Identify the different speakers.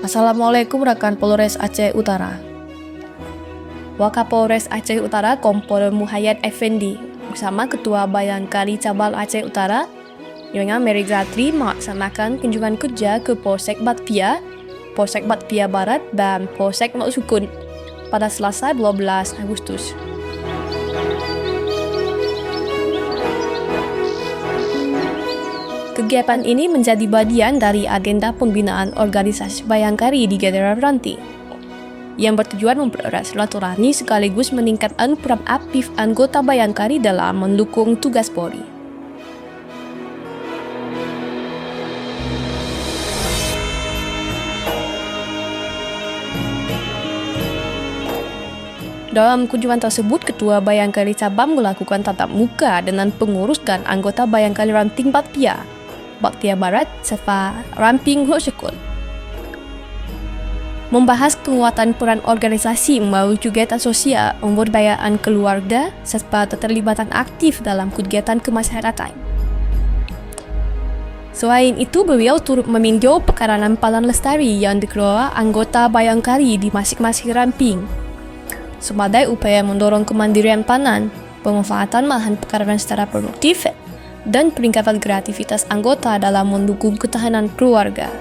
Speaker 1: Assalamualaikum rekan Polres Aceh Utara. Wakapolres Aceh Utara Kompol Muhayyad Effendi bersama Ketua Bayangkari Cabang Aceh Utara, Nyonya Mary Zatri melaksanakan kunjungan kerja ke Polsek Batpia, Polsek Batpia Barat, dan Polsek Mak Sukun pada Selasa 12 Agustus. Kegiatan ini menjadi bagian dari agenda pembinaan organisasi Bayangkari di daerah Ranti, yang bertujuan mempererat silaturahmi sekaligus meningkatkan peran aktif anggota Bayangkari dalam mendukung tugas Polri. Dalam kunjungan tersebut, Ketua Bayangkari Cabang melakukan tatap muka dengan pengurus dan anggota Bayangkari Ranting Batpia Barat, serta Ramping Hosekul. Membahas penguatan peran organisasi melalui kegiatan sosial, pemberdayaan keluarga, serta keterlibatan aktif dalam kegiatan kemasyarakatan. Selain itu, beliau turut meninjau pekarangan Palan Lestari yang dikelola anggota Bayangkari di masing-masing Ramping, sebagai upaya mendorong kemandirian pangan, pemanfaatan lahan pekarangan secara produktif, dan peningkatan kreativitas anggota dalam mendukung ketahanan keluarga.